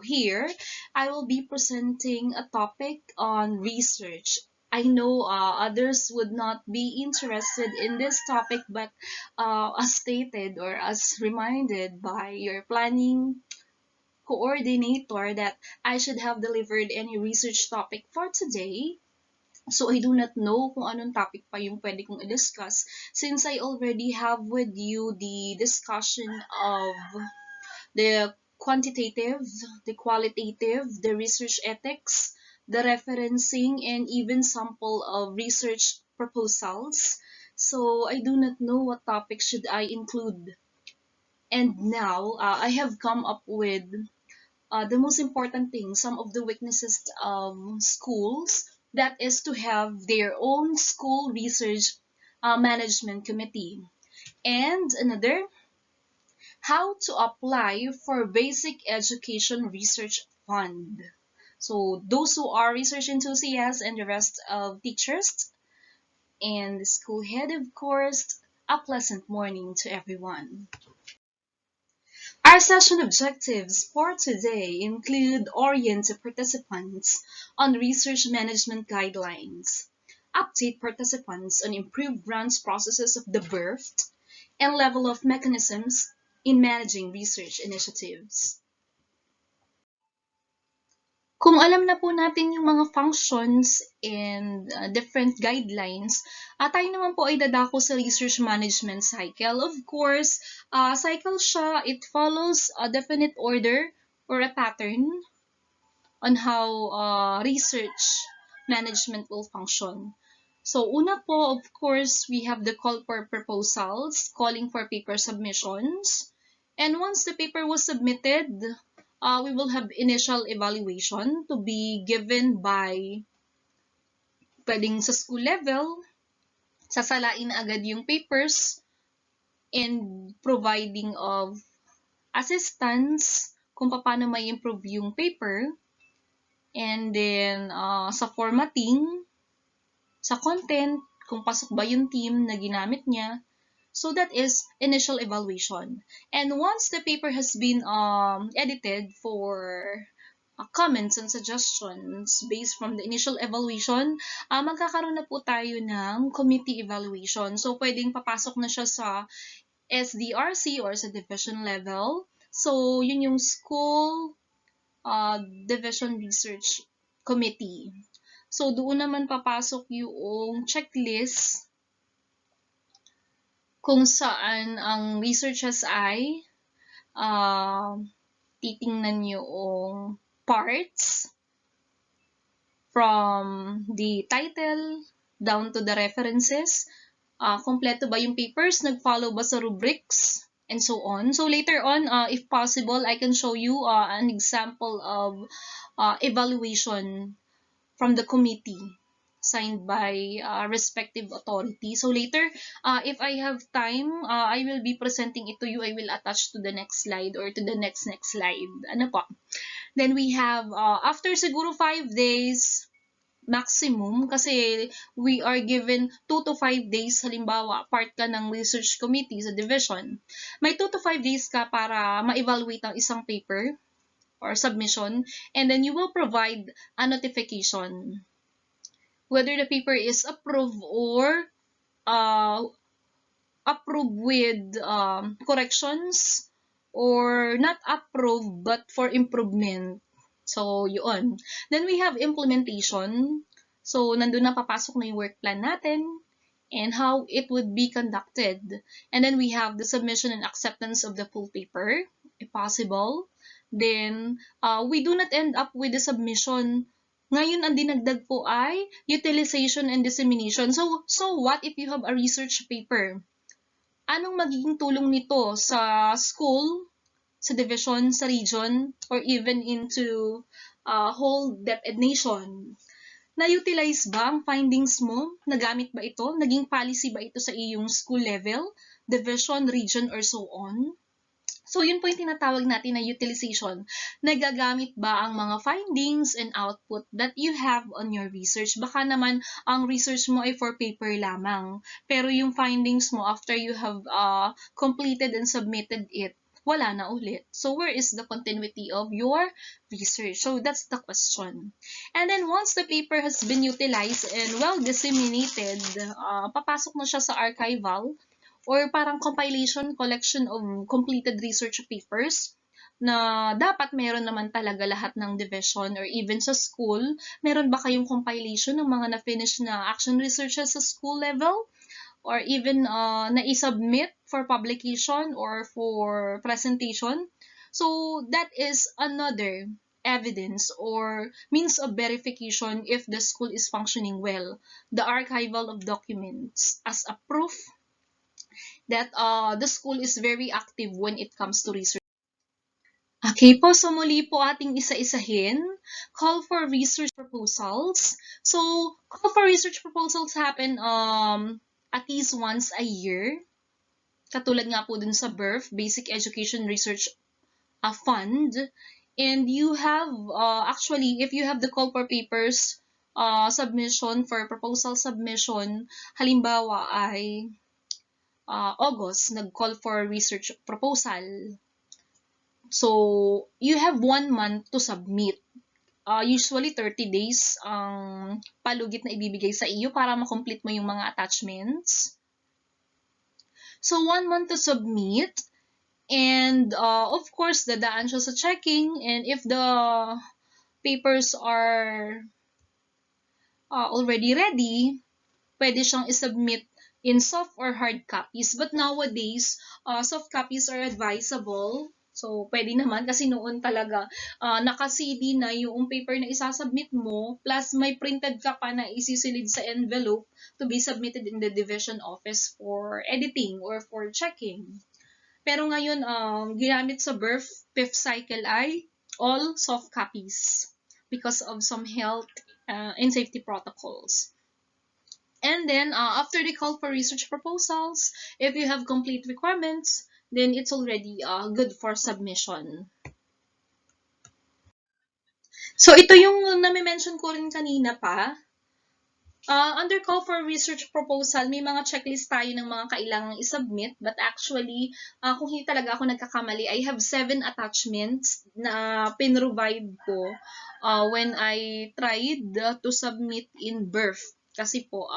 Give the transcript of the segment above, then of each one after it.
So here, I will be presenting a topic on research. I know others would not be interested in this topic, but as stated or as reminded by your planning coordinator that I should have delivered any research topic for today. So I do not know kung anong topic pa yung pwede kong i-discuss since I already have with you the discussion of the quantitative, the qualitative, the research ethics, the referencing, and even sample of research proposals. So I do not know what topic should I include. And now I have come up with the most important thing, some of the weaknesses of schools, that is to have their own school research management committee. And another, how to apply for basic education research fund. So those who are research enthusiasts and the rest of teachers and the school head, of course, a pleasant morning to everyone. Our session objectives for today include orient participants on research management guidelines, update participants on improved grants processes of the birthed, and level of mechanisms in managing research initiatives. Kung alam na po natin yung mga functions and different guidelines, tayo naman po ay dadako sa research management cycle. Of course, cycle siya, it follows a definite order or a pattern on how research management will function. So, una po, of course, we have the call for proposals, calling for paper submissions. And once the paper was submitted, we will have initial evaluation to be given by, pwedeng sa school level, sasalain agad yung papers and providing of assistance kung paano may improve yung paper. And then, sa formatting, sa content, kung pasok ba yung team na ginamit niya. So that is initial evaluation. And once the paper has been edited for comments and suggestions based from the initial evaluation, magkakaroon na po tayo ng committee evaluation. So pwedeng papasok na siya sa SDRC or sa division level. So yun yung school division research committee. So doon naman papasok yung checklist kung saan ang researchers ay titingnan yung parts from the title down to the references. Kompleto ba yung papers? Nag-follow ba sa rubrics? And so on. So later on, if possible, I can show you an example of evaluation from the committee signed by respective authority. So later, if I have time, I will be presenting it to you. I will attach to the next slide or to the next slide. Ano po? Then we have, after siguro 5 days maximum, kasi we are given 2 to 5 days, halimbawa, part ka ng research committee sa division. May 2 to 5 days ka para ma-evaluate ang isang paper or submission, and then you will provide a notification whether the paper is approved or approved with corrections or not approved but for improvement. So, yun. Then we have implementation. So, nandun na papasok na yung work plan natin and how it would be conducted. And then we have the submission and acceptance of the full paper, if possible. Then, we do not end up with the submission. Ngayon, ang dinagdag po ay utilization and dissemination. So what if you have a research paper? Anong magiging tulong nito sa school, sa division, sa region, or even into whole DepEd nation? Na-utilize ba ang findings mo? Nagamit ba ito? Naging policy ba ito sa iyong school level, division, region, or so on? So, yun po yung tinatawag natin na utilization. Nagagamit ba ang mga findings and output that you have on your research? Baka naman ang research mo ay for paper lamang. Pero yung findings mo after you have completed and submitted it, wala na ulit. So where is the continuity of your research? So that's the question. And then once the paper has been utilized and well disseminated, papasok na siya sa archival or parang compilation, collection of completed research papers na dapat meron naman talaga lahat ng division or even sa school. Meron ba kayong compilation ng mga na-finish na action researches sa school level? Or even na-submit for publication or for presentation. So that is another evidence or means of verification if the school is functioning well. The archival of documents as a proof that the school is very active when it comes to research. Okay po, so muli po ating isa-isahin. Call for research proposals. So, call for research proposals happen at least once a year. Katulad nga po dun sa BERF, Basic Education Research Fund. And you have, actually, if you have the call for papers submission for proposal submission, halimbawa ay August, nag-call for research proposal. So, you have 1 month to submit. Usually 30 days ang palugit na ibibigay sa iyo para makomplete mo yung mga attachments. So, 1 month to submit. And, of course, dadaan siya sa checking. And if the papers are already ready, pwede siyang isubmit in soft or hard copies. But nowadays, soft copies are advisable. So, pwede naman kasi noon talaga naka-CD na yung paper na isasubmit mo plus may printed ka pa na isisilid sa envelope to be submitted in the division office for editing or for checking. Pero ngayon, ginamit sa birth, 5th cycle ay all soft copies because of some health and safety protocols. And then, after the call for research proposals, if you have complete requirements, then it's already good for submission. So, ito yung nami-mention ko rin kanina pa. Under call for research proposal, may mga checklist tayo ng mga kailangang isubmit. But actually, kung hindi talaga ako nagkakamali, I have 7 attachments na pinrovide ko when I tried to submit in birth. Kasi po,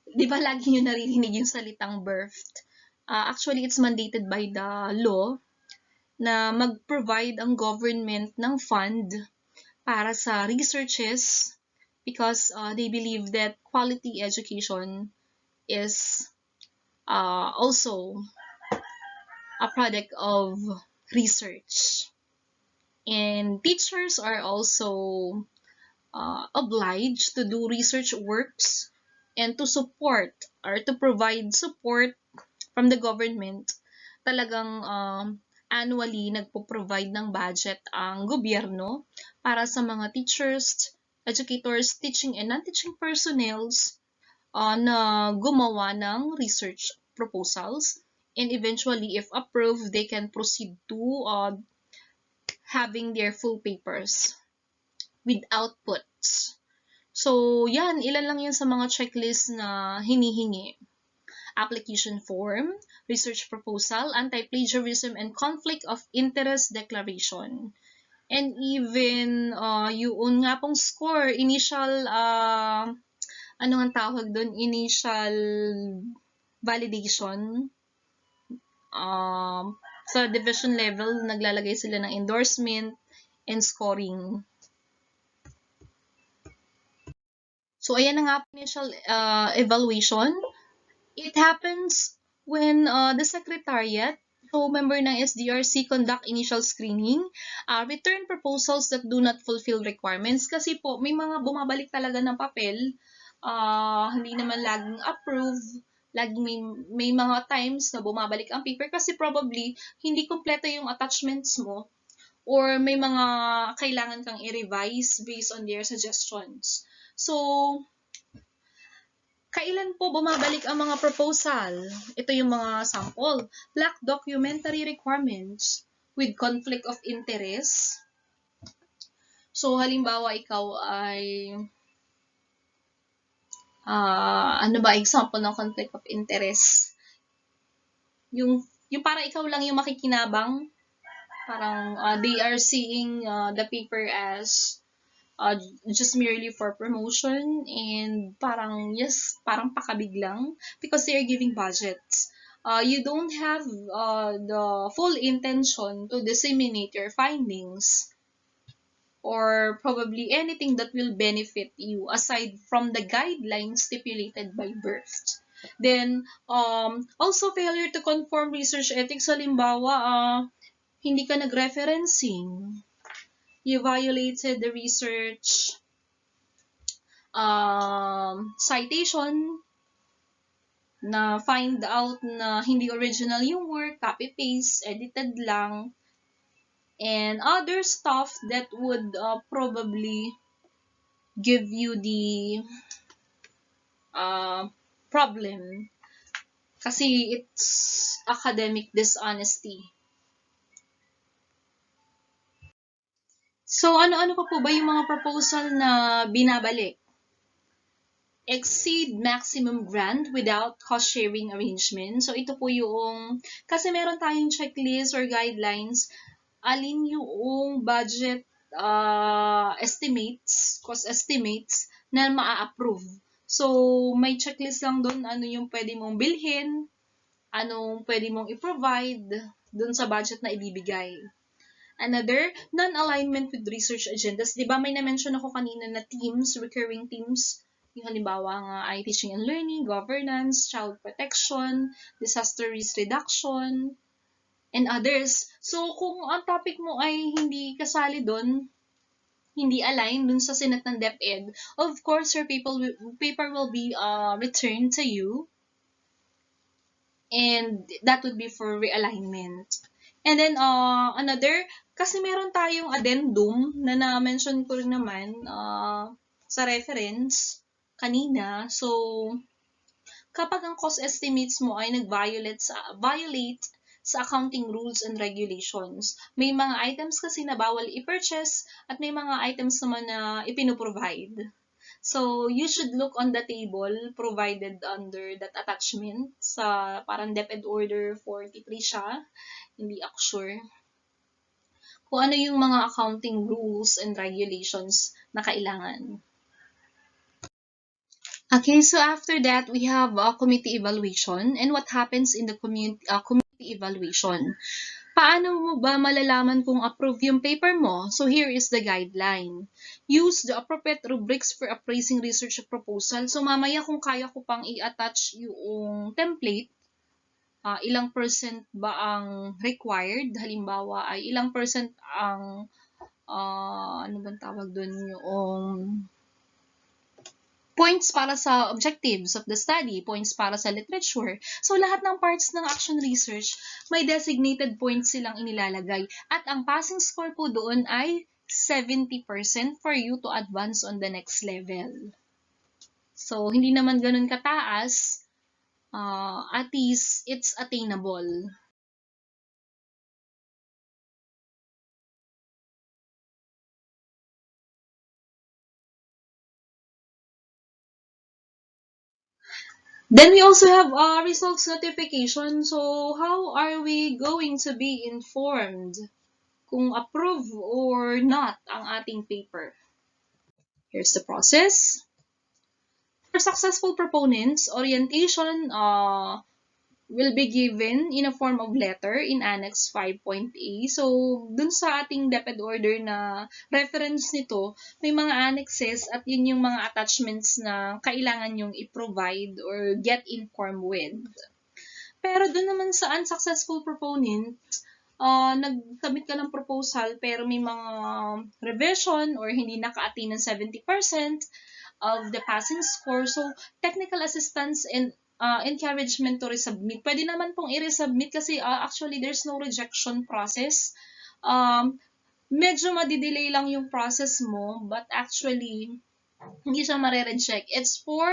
di ba lagi nyo naririnig yung salitang birthed? Actually, it's mandated by the law na mag-provide ang government ng fund para sa researches because they believe that quality education is also a product of research. And teachers are also obliged to do research works and to support or to provide support from the government. Talagang annually nagpo-provide ng budget ang gobyerno para sa mga teachers, educators, teaching and non-teaching personnels na gumawa ng research proposals. And eventually, if approved, they can proceed to having their full papers with outputs. So, yan. Ilan lang yan sa mga checklist na hinihingi. Application form, research proposal, anti-plagiarism, and conflict of interest declaration. And even yung nga pong score, initial, ano ang tawag doon? Initial validation. Sa division level, naglalagay sila ng endorsement and scoring. So, ayan na nga initial evaluation. It happens when the secretariat, so member ng SDRC, conduct initial screening, return proposals that do not fulfill requirements. Kasi po, may mga bumabalik talaga ng papel, hindi naman laging approve, laging may mga times na bumabalik ang paper kasi probably hindi kompleto yung attachments mo or may mga kailangan kang i-revise based on their suggestions. So, kailan po bumabalik ang mga proposal? Ito yung mga sample. Lack documentary requirements with conflict of interest. So, halimbawa, ikaw ay ano ba example ng conflict of interest? Yung yung parang ikaw lang yung makikinabang, parang they are seeing the paper as just merely for promotion, and parang yes, parang pakabig lang because they are giving budgets. You don't have the full intention to disseminate your findings or probably anything that will benefit you aside from the guidelines stipulated by birth. Then, also failure to conform research ethics. Halimbawa, hindi ka nag-referencing. You violated the research citation, na find out na hindi original yung work, copy-paste, edited lang, and other stuff that would probably give you the problem kasi it's academic dishonesty. So, ano-ano pa po ba yung mga proposal na binabalik? Exceed maximum grant without cost-sharing arrangement. So, ito po yung, kasi meron tayong checklist or guidelines, alin yung budget estimates, cost estimates, na maa-approve. So, may checklist lang doon, ano yung pwede mong bilhin, anong pwede mong i-provide doon sa budget na ibibigay. Another, non-alignment with research agendas. Diba may na-mention ako kanina na teams, recurring teams, yung halimbawa nga ay teaching and learning, governance, child protection, disaster risk reduction, and others. So, kung ang topic mo ay hindi kasali doon, hindi align dun sa Senate ng DepEd, of course, your paper will be returned to you, and that would be for realignment. And then, another, kasi meron tayong addendum na na-mention ko rin naman sa reference kanina. So, kapag ang cost estimates mo ay nag-violate sa accounting rules and regulations, may mga items kasi na bawal i-purchase at may mga items naman na ipinoprovide. So, you should look on the table provided under that attachment sa parang DepEd Order 43 siya. Hindi ako sure kung ano yung mga accounting rules and regulations na kailangan. Okay, so after that, we have committee evaluation. And what happens in the committee evaluation? Paano mo ba malalaman kung approve yung paper mo? So here is the guideline. Use the appropriate rubrics for appraising research proposal. So mamaya kung kaya ko pang i-attach yung template, ilang percent ba ang required? Halimbawa ay ilang percent ang ano bang tawag doon, yung points para sa objectives of the study, points para sa literature. So, lahat ng parts ng action research, may designated points silang inilalagay. At ang passing score po doon ay 70% for you to advance on the next level. So, hindi naman ganun kataas. At least, it's attainable. Then we also have results notification. So, how are we going to be informed kung approve or not ang ating paper? Here's the process. For successful proponents, orientation will be given in a form of letter in Annex 5.A. So, dun sa ating DepEd order na reference nito, may mga annexes at yun yung mga attachments na kailangan yung i-provide or get informed with. Pero dun naman sa unsuccessful proponents, nag-submit ka ng proposal pero may mga revision or hindi naka-attain ng 70% of the passing score. So, technical assistance and encouragement to resubmit. Pwede naman pong i-resubmit kasi actually there's no rejection process. Medyo madidelay lang yung process mo, but actually, hindi siya mare-reject. It's for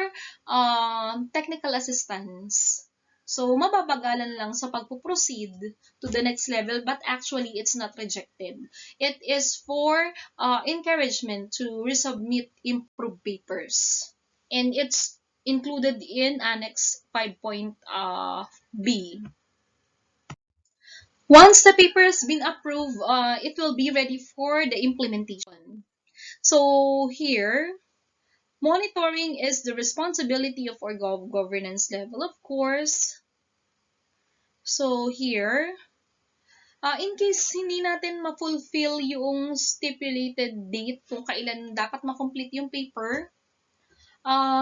technical assistance. So, mababagalan lang sa pagpo-proceed to the next level, but actually, it's not rejected. It is for encouragement to resubmit improved papers. And it's included in Annex 5.B. Once the paper has been approved, it will be ready for the implementation. So here, monitoring is the responsibility of our governance level, of course. So here, in case hindi natin ma-fulfill yung stipulated date kung kailan dapat ma-complete yung paper,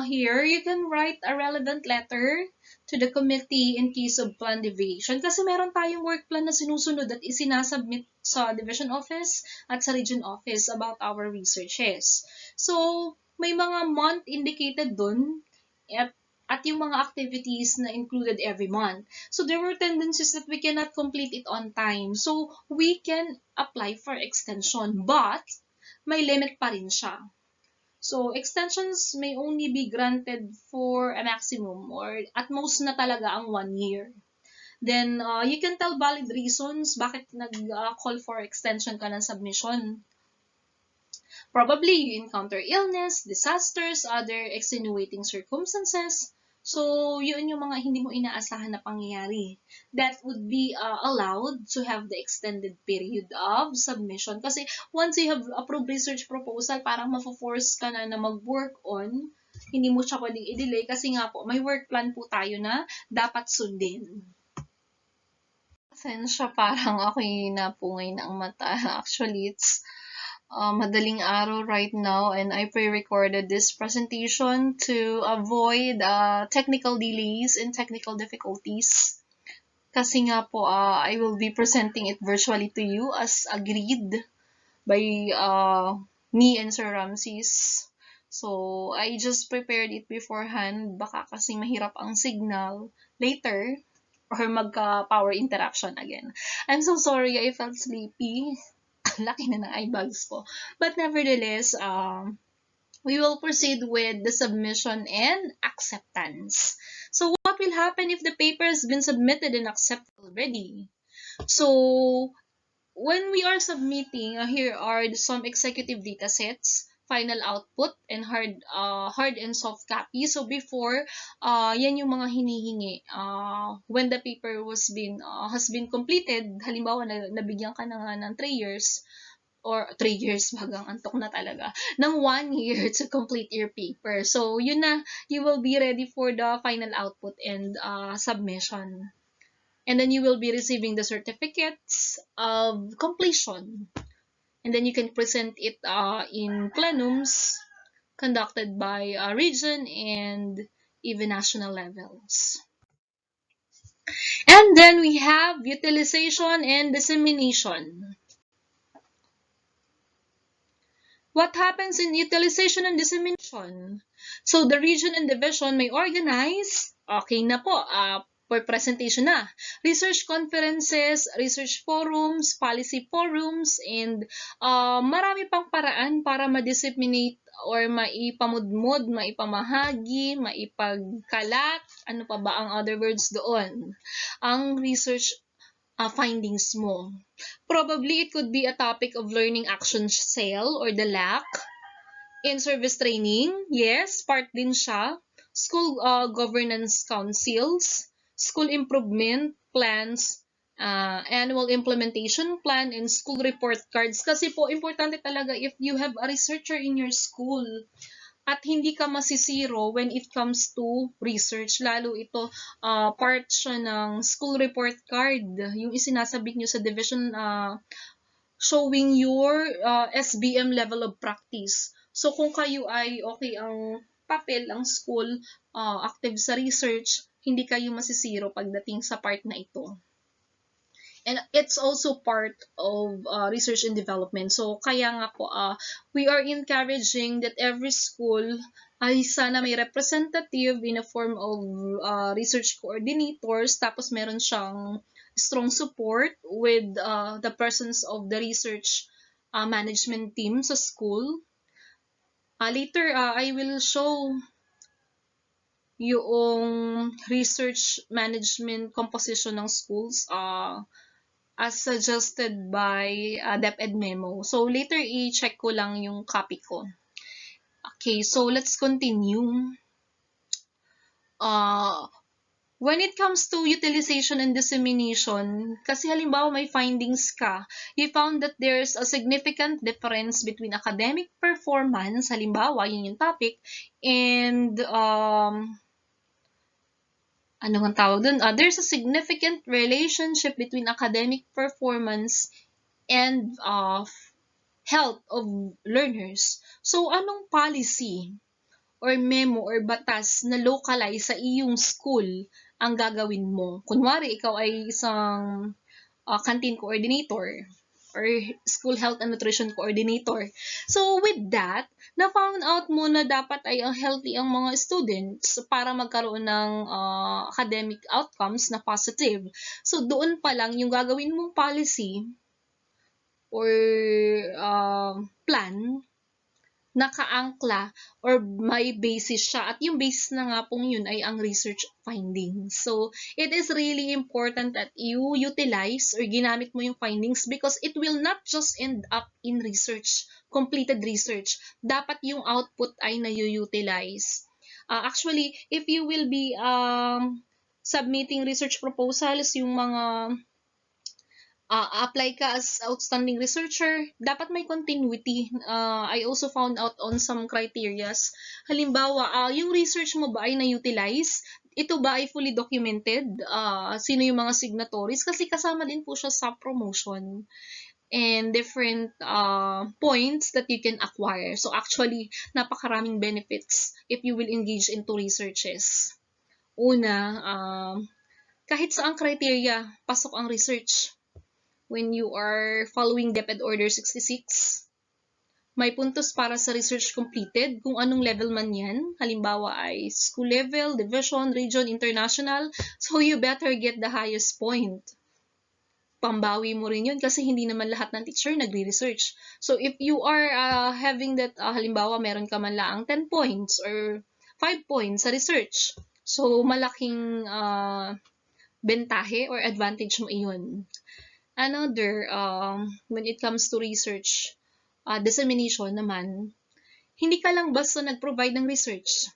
here, you can write a relevant letter to the committee in case of plan deviation. Kasi meron tayong work plan na sinusunod at isinasubmit sa division office at sa region office about our researches. So, may mga month indicated dun at yung mga activities na included every month. So, there were tendencies that we cannot complete it on time. So, we can apply for extension, but may limit pa rin siya. So, extensions may only be granted for a maximum or at most na talaga ang 1 year. Then, you can tell valid reasons bakit nag-call for extension ka ng submission. Probably, you encounter illness, disasters, other extenuating circumstances. So, yun yung mga hindi mo inaasahan na pangyayari. That would be allowed to have the extended period of submission. Kasi once you have approved research proposal, parang mafo-force ka na mag-work on. Hindi mo siya pwedeng i-delay kasi nga po, may work plan po tayo na dapat sundin. Pasensya, parang ako'y napungay na ang mata. Actually, it's madaling araw right now and I pre-recorded this presentation to avoid technical delays and technical difficulties. Kasi nga po, I will be presenting it virtually to you as agreed by me and Sir Ramses. So, I just prepared it beforehand. Baka kasi mahirap ang signal later or magka-power interruption again. I'm so sorry, I felt sleepy. Laki na ng eye bags ko. But nevertheless, we will proceed with the submission and acceptance. So what will happen if the paper has been submitted and accepted already? So when we are submitting, here are some executive data sets, final output, and hard and soft copy. So before, yan yung mga hinihingi. When the paper has been completed, halimbawa nabigyan ka na nga ng 3 years, or 3 years, bagang antok na talaga, ng 1 year to complete your paper. So yun na, you will be ready for the final output and submission. And then you will be receiving the certificates of completion. And then you can present it in plenums conducted by region and even national levels. And then we have utilization and dissemination. What happens in utilization and dissemination? So the region and division may organize, okay na po, for presentation na, research conferences, research forums, policy forums, and marami pang paraan para ma-disseminate or maipamudmod, maipamahagi, maipagkalat, ano pa ba ang other words doon? Ang research findings mo. Probably it could be a topic of learning action sale or the lack. In-service training, yes, part din siya. School governance councils, school improvement plans, annual implementation plan, and school report cards. Kasi po, importante talaga if you have a researcher in your school at hindi ka masisiro when it comes to research. Lalo ito, part siya ng school report card. Yung isinasabit nyo sa division showing your SBM level of practice. So, kung kayo ay okay ang papel, ang school, active sa research, hindi kayo masisiro pagdating sa part na ito. And it's also part of research and development. So, kaya nga po, we are encouraging that every school ay sana may representative in a form of research coordinators, tapos meron siyang strong support with the presence of the research management team sa school. Later, I will show yung research management composition ng schools as suggested by DepEd memo. So, later i-check ko lang yung copy ko. Okay, so let's continue. When it comes to utilization and dissemination, kasi halimbawa may findings ka, you found that there's a significant difference between academic performance, halimbawa yun yung topic, and ano ang tawag dun? There's a significant relationship between academic performance and health of learners. So, anong policy or memo or batas na localize sa iyong school ang gagawin mo? Kunwari, ikaw ay isang canteen coordinator or school health and nutrition coordinator. So, with that, na-found out mo na dapat ay healthy ang mga students para magkaroon ng academic outcomes na positive. So, doon pa lang, yung gagawin mong policy or plan, nakaangkla or may basis siya. At yung basis na nga pong yun ay ang research findings. So, it is really important that you utilize or ginamit mo yung findings because it will not just end up in research, completed research. Dapat yung output ay na-utilize. Actually, if you will be submitting research proposals, yung mga apply ka as outstanding researcher, dapat may continuity. I also found out on some criterias. Halimbawa, yung research mo ba ay na-utilize? Ito ba ay fully documented? Sino yung mga signatories? Kasi kasama din po siya sa promotion and different points that you can acquire. So actually, napakaraming benefits if you will engage into researches. Una, kahit saang criteria, pasok ang research. When you are following DepEd Order 66, may puntos para sa research completed kung anong level man yan. Halimbawa ay school level, division, region, international. So you better get the highest point. Pambawi mo rin yun kasi hindi naman lahat ng teacher nagre-research. So if you are having that, halimbawa meron ka man lang 10 points or 5 points sa research. So malaking bentahe or advantage mo iyon. Another, when it comes to research, dissemination naman, hindi ka lang basta nag-provide ng research.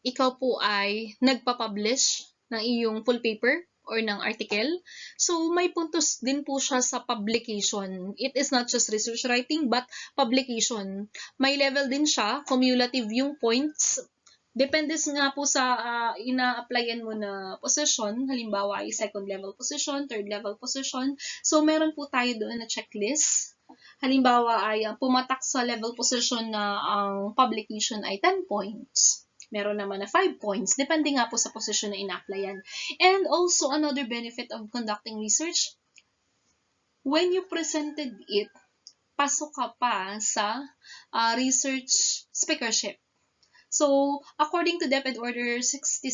Ikaw po ay nagpa-publish ng iyong full paper or ng article. So, may puntos din po siya sa publication. It is not just research writing, but publication. May level din siya, cumulative yung points. Depende nga po sa ina-applyan mo na position. Halimbawa ay second level position, third level position. So, meron po tayo doon na checklist. Halimbawa ay pumatak sa level position na ang publication ay 10 points. Meron naman na 5 points. Depende nga po sa position na ina-applyan. And also, another benefit of conducting research, when you presented it, pasok ka pa sa research speakership. So, according to DepEd Order 66,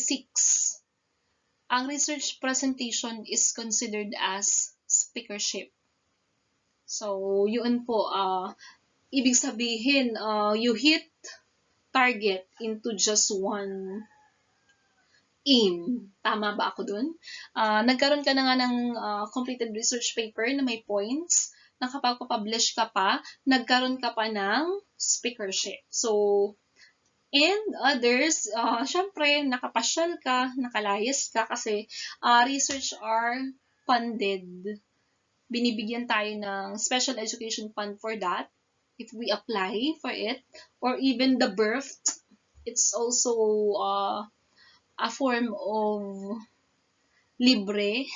ang research presentation is considered as speakership. So, yun po, ibig sabihin, you hit target into just one aim. Tama ba ako dun? Nagkaroon ka na nga ng completed research paper na may points, nakapag-publish ka pa, nagkaroon ka pa ng speakership. So, and others, syempre, nakapasyal ka, nakalayas ka kasi research are funded. Binibigyan tayo ng special education fund for that if we apply for it. Or even the birthed, it's also a form of libre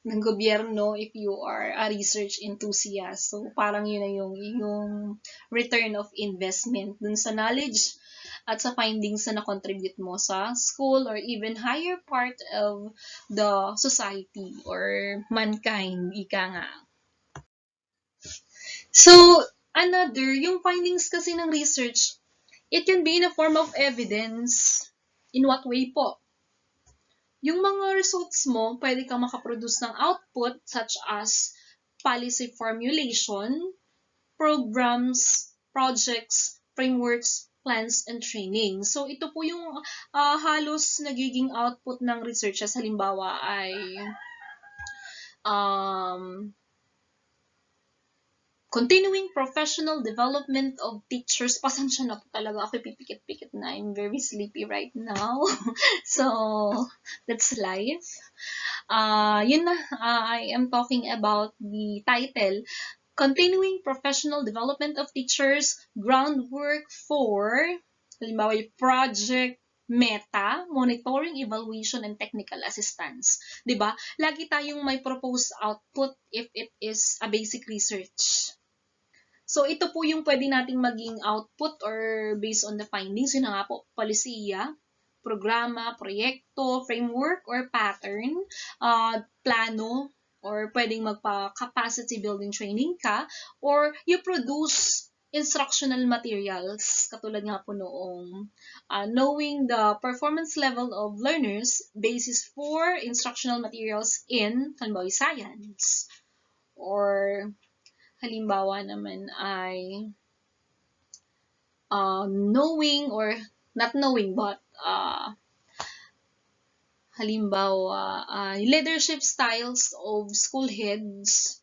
ng gobyerno if you are a research enthusiast. So, parang yun na yung return of investment dun sa knowledge at sa findings na na-contribute mo sa school or even higher part of the society or mankind, ika nga. So, another, yung findings kasi ng research, it can be in a form of evidence. In what way po? Yung mga results mo, pwede kang makaproduce ng output such as policy formulation, programs, projects, frameworks, plans, and training. So, ito po yung halos nagiging output ng researches. Halimbawa ay continuing professional development of teachers. Pasensya na po talaga ako, pipikit-pikit na. I'm very sleepy right now. So, that's life. Yun na, I am talking about the title, Continuing Professional Development of Teachers, Groundwork for, halimbawa, Project Meta, Monitoring, Evaluation, and Technical Assistance. Diba? Lagi tayong may proposed output if it is a basic research. So, ito po yung pwede nating maging output or based on the findings. Yun na nga po, palisiya, programa, proyekto, framework, or pattern, plano, or pwedeng magpa-capacity building training ka, or you produce instructional materials, katulad nga po noong knowing the performance level of learners, basis for instructional materials in, halimbawa, science, or halimbawa naman ay knowing or not knowing but halimbawa leadership styles of school heads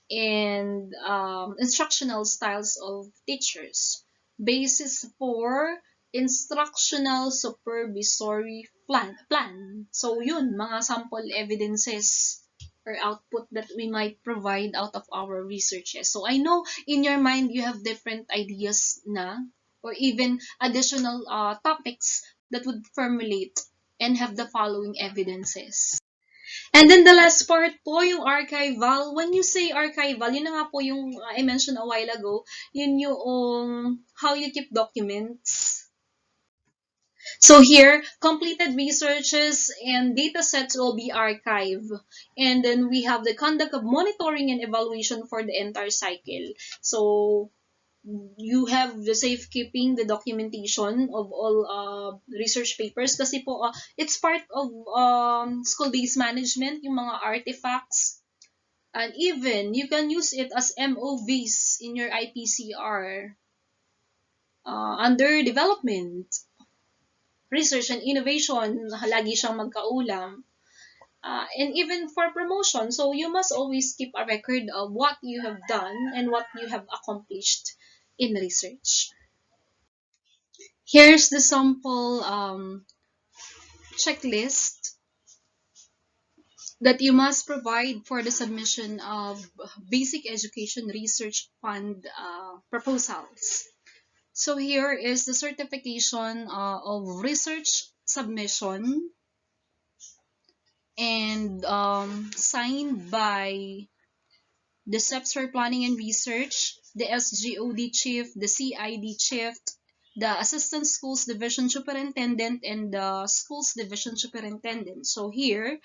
and instructional styles of teachers, basis for instructional supervisory plan. So yun, mga sample evidences or output that we might provide out of our researches. So I know in your mind you have different ideas na, or even additional topics that would formulate and have the following evidences. And then the last part po, yung archival. When you say archival, yun na nga po yung I mentioned a while ago, yun yung how you keep documents. So here, completed researches and data sets will be archived. And then we have the conduct of monitoring and evaluation for the entire cycle. So you have the safekeeping, the documentation of all research papers. Kasi po, it's part of school-based management, yung mga artifacts. And even, you can use it as MOVs in your IPCR under development. Research and innovation, lagi siyang magkaulam. And even for promotion, so you must always keep a record of what you have done and what you have accomplished in research. Here's the sample checklist that you must provide for the submission of basic education research fund proposals. So here is the certification of research submission and signed by the SEPs for Planning and Research, the SGOD Chief, the CID Chief, the Assistant Schools Division Superintendent, and the Schools Division Superintendent. So here,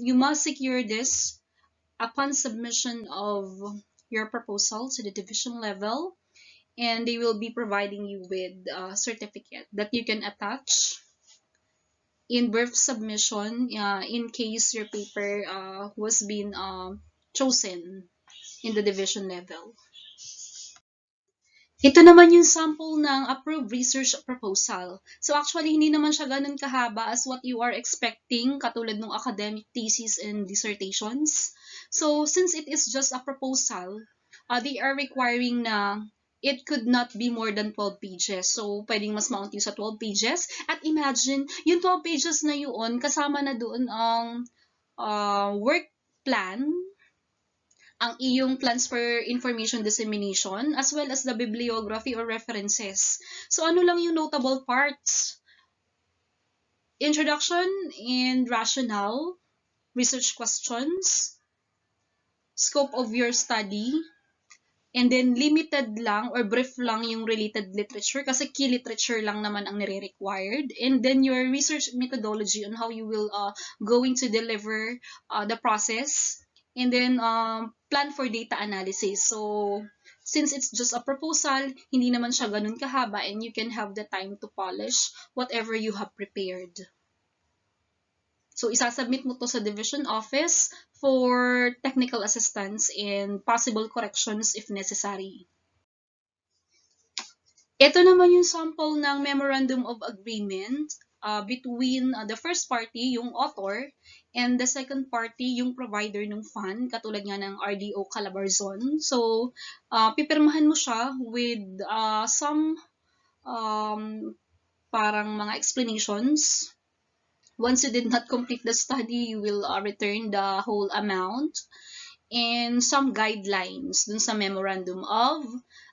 you must secure this upon submission of your proposal to the division level, and they will be providing you with a certificate that you can attach in brief submission in case your paper was being chosen in the division level. Ito naman yung sample ng approved research proposal. So actually, hindi naman siya ganun kahaba as what you are expecting, katulad ng academic thesis and dissertations. So since it is just a proposal, they are requiring na it could not be more than 12 pages. So pwedeng mas maunti sa 12 pages. At imagine, yung 12 pages na yun, kasama na doon ang work plan, ang iyong plans for information dissemination, as well as the bibliography or references. So ano lang yung notable parts? Introduction and rationale, research questions, scope of your study, and then limited lang or brief lang yung related literature kasi key literature lang naman ang nire-required. And then your research methodology on how you will going to deliver the process. And then plan for data analysis. So since it's just a proposal, hindi naman siya ganun kahaba and you can have the time to polish whatever you have prepared. So, isasubmit mo to sa division office for technical assistance and possible corrections if necessary. Ito naman yung sample ng Memorandum of Agreement. between the first party, yung author, and the second party, yung provider ng fund, katulad nga ng RDO Calabarzon. So, pipirmahan mo siya with some parang mga explanations. Once you did not complete the study, you will return the whole amount, and some guidelines dun sa Memorandum of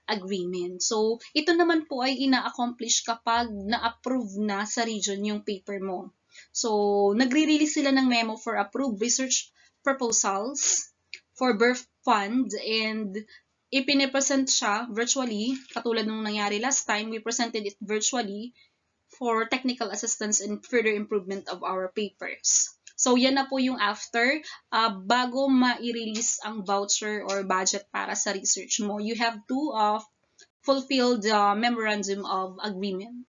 Agreement. So, ito naman po ay ina-accomplish kapag na-approve na sa region yung paper mo. So, nagre-release sila ng memo for approved research proposals for birth fund, and ipinipresent siya virtually, katulad nung nangyari last time, we presented it virtually for technical assistance and further improvement of our papers. So, yan na po yung after. Bago ma-release ang voucher or budget para sa research mo, you have to fulfill the Memorandum of Agreement.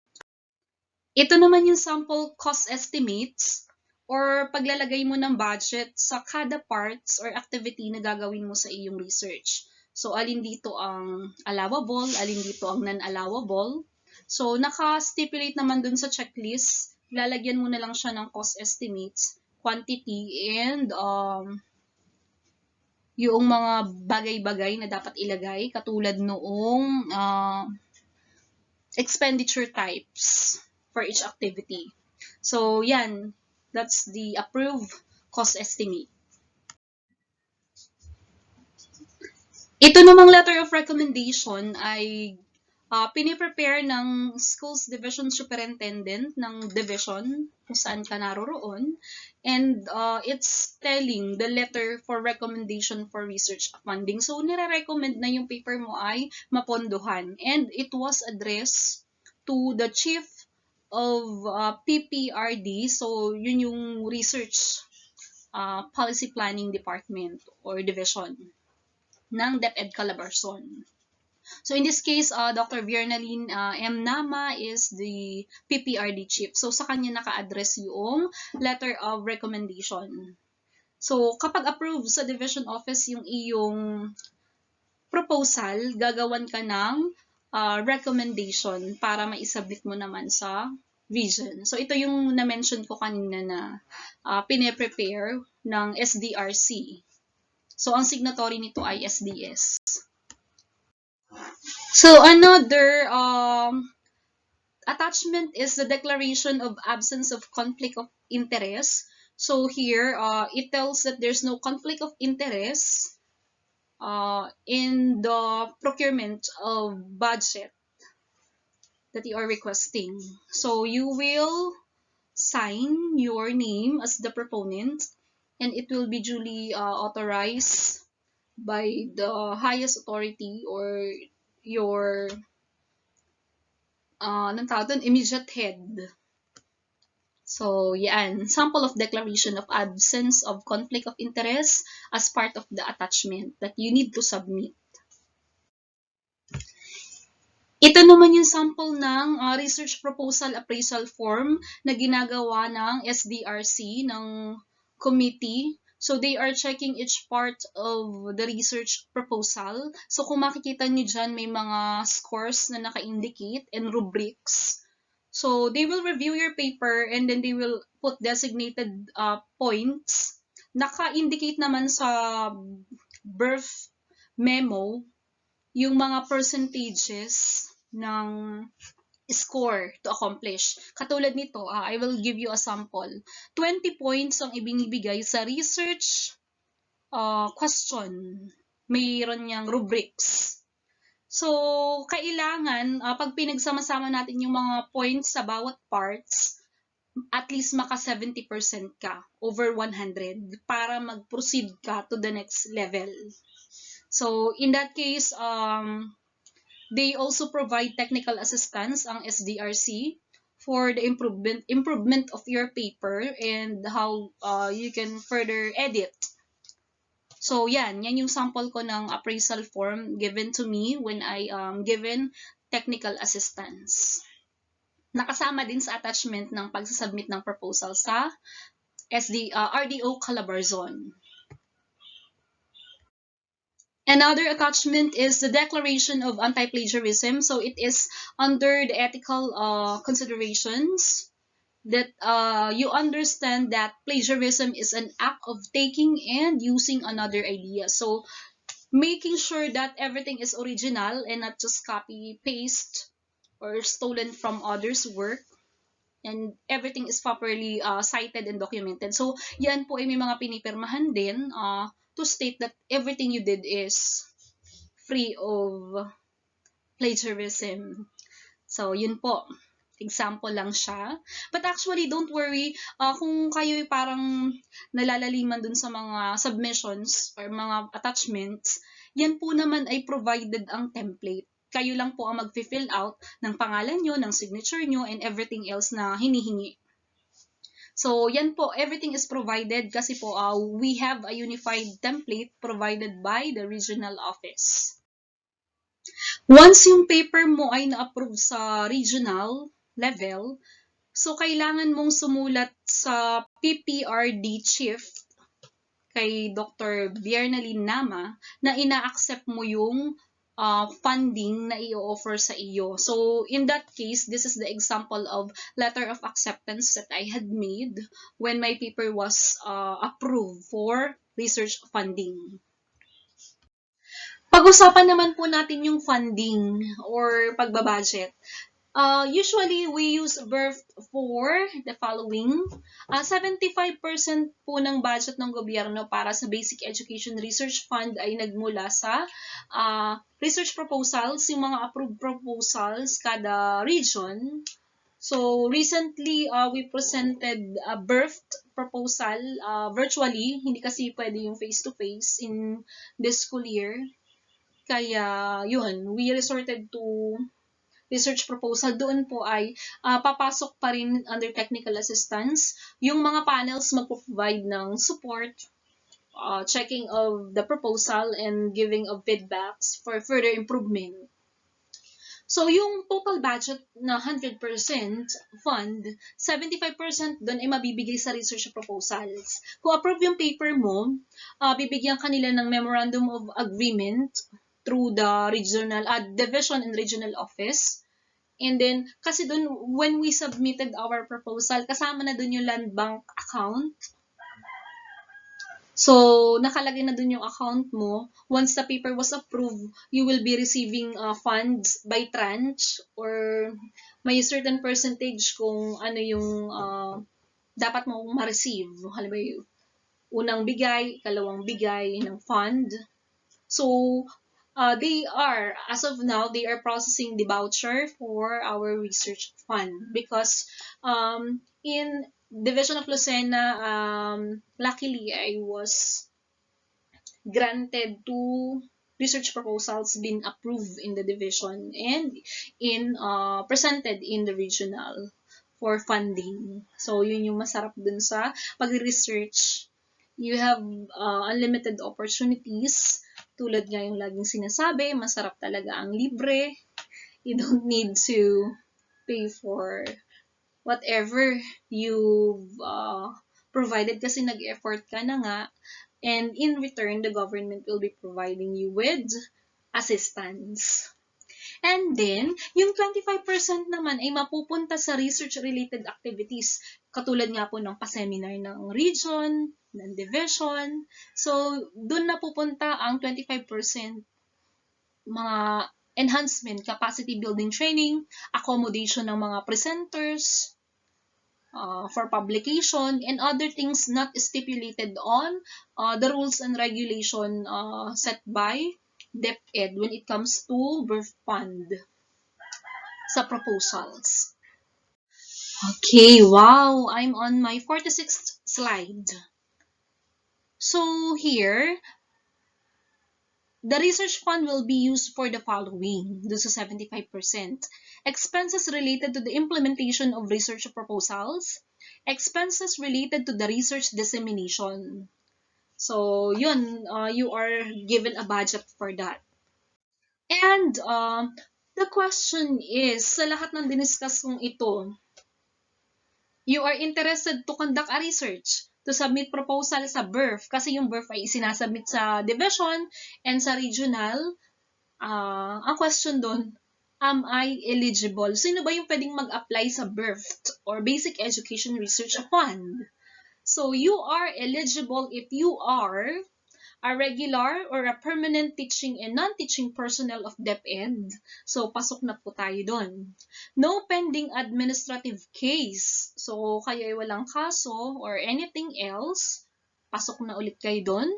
Ito naman yung sample cost estimates or paglalagay mo ng budget sa kada parts or activity na gagawin mo sa iyong research. So, alin dito ang allowable, alin dito ang non-allowable. So, naka-stipulate naman dun sa checklist, lalagyan mo na lang siya ng cost estimates, quantity, and yung mga bagay-bagay na dapat ilagay, katulad noong expenditure types for each activity. So, yan. That's the approved cost estimate. Ito namang letter of recommendation ay piniprepare ng Schools Division Superintendent ng division kung saan ka naroroon, and it's telling the letter for recommendation for research funding. So, nire-recommend na yung paper mo ay mapondohan, and it was addressed to the Chief of PPRD, so yun yung Research Policy Planning Department or Division ng DepEd Calabarzon. So, in this case, Dr. Viernalin M. Nama is the PPRD chief. So, sa kanya naka-address yung letter of recommendation. So, kapag approved sa division office yung iyong proposal, gagawan ka ng recommendation para maisubmit mo naman sa region. So, ito yung na-mention ko kanina na pine-prepare ng SDRC. So, ang signatory nito ay SDS. So, another attachment is the declaration of absence of conflict of interest. So, here, it tells that there's no conflict of interest in the procurement of budget that you are requesting. So, you will sign your name as the proponent, and it will be duly authorized by the highest authority or your immediate head. So, yan. Sample of declaration of absence of conflict of interest as part of the attachment that you need to submit. Ito naman yung sample ng research proposal appraisal form na ginagawa ng SDRC, ng committee. So, they are checking each part of the research proposal. So, kung makikita nyo dyan, may mga scores na naka-indicate and rubrics. So, they will review your paper and then they will put designated points. Naka-indicate naman sa birth memo yung mga percentages ng score to accomplish. Katulad nito, I will give you a sample. 20 points ang ibinibigay sa research question. Mayroon niyang rubrics. So, kailangan, pag pinagsama-sama natin yung mga points sa bawat parts, at least maka 70% ka, over 100, para mag-proceed ka to the next level. So, in that case, they also provide technical assistance, ang SDRC, for the improvement of your paper and how you can further edit. So, yan yung sample ko ng appraisal form given to me when I given technical assistance. Nakasama din sa attachment ng pagsasubmit ng proposal sa RDO Calabarzon. Another attachment is the Declaration of Anti-Plagiarism. So, it is under the ethical considerations. that you understand that plagiarism is an act of taking and using another idea. So making sure that everything is original and not just copy paste or stolen from others' work, and everything is properly cited and documented. So yan po ay may mga pinipirmahan din to state that everything you did is free of plagiarism. So, yun po. Example lang siya. But actually, don't worry. Kung kayo parang nalalaliman dun sa mga submissions or mga attachments, yan po naman ay provided ang template. Kayo lang po ang mag-fill out ng pangalan nyo, ng signature nyo, and everything else na hinihingi. So, yan po. Everything is provided kasi po we have a unified template provided by the regional office. Once yung paper mo ay na-approve sa regional level, so kailangan mong sumulat sa PPRD chief kay Dr. Biernalin Nama na ina-accept mo yung funding na i-offer sa iyo. So, in that case, this is the example of letter of acceptance that I had made when my paper was approved for research funding. Pag-usapan naman po natin yung funding or pagbabudget. Usually, we use BERF for the following. 75% po ng budget ng gobyerno para sa Basic Education Research Fund ay nagmula sa research proposals, yung mga approved proposals kada region. So, recently, we presented a BERF proposal virtually. Hindi kasi pwede yung face-to-face in this school year. Kaya, yun, we resorted to research proposal. Doon po ay papasok pa rin under technical assistance. Yung mga panels magpo-provide ng support, checking of the proposal, and giving of feedbacks for further improvement. So, yung total budget na 100% fund, 75% doon ay mabibigay sa research proposals. Kung approve yung paper mo, bibigyan kanila ng Memorandum of Agreement through the regional division and regional office. And then, kasi dun, when we submitted our proposal, kasama na dun yung land bank account. So, nakalagay na dun yung account mo. Once the paper was approved, you will be receiving funds by tranche or may certain percentage kung ano yung dapat mo ma-receive. Halimbawa, unang bigay, ikalawang bigay ng fund. So, they are, as of now, they are processing the voucher for our research fund because in Division of Lucena, luckily, I was granted 2 research proposals been approved in the division and presented in the regional for funding. So, yun yung masarap dun sa pag-research. You have unlimited opportunities. Tulad nga yung laging sinasabi, masarap talaga ang libre. You don't need to pay for whatever you've provided kasi nag-effort ka na nga. And in return, the government will be providing you with assistance. And then, yung 25% naman ay mapupunta sa research-related activities. Katulad nga po ng pa-seminar ng region, ng division. So, dun na pupunta ang 25%. Mga enhancement, capacity building training, accommodation ng mga presenters, for publication, and other things not stipulated on the rules and regulation set by DepEd when it comes to birth fund sa proposals. Okay, wow! I'm on my 46th slide. So here, the research fund will be used for the following, dun sa 75%. Expenses related to the implementation of research proposals, expenses related to the research dissemination. So, yun, you are given a budget for that. And the question is, sa lahat ng diniscuss kong ito, you are interested to conduct a research, to submit proposal sa BERF, kasi yung BERF ay sinasubmit sa division and sa regional. Ang question doon, am I eligible? Sino ba yung pwedeng mag-apply sa BERFT or Basic Education Research Fund? So, you are eligible if you are a regular or a permanent teaching and non-teaching personnel of DepEd. So, pasok na po tayo doon. No pending administrative case. So, kayo ay walang kaso or anything else. Pasok na ulit kayo doon.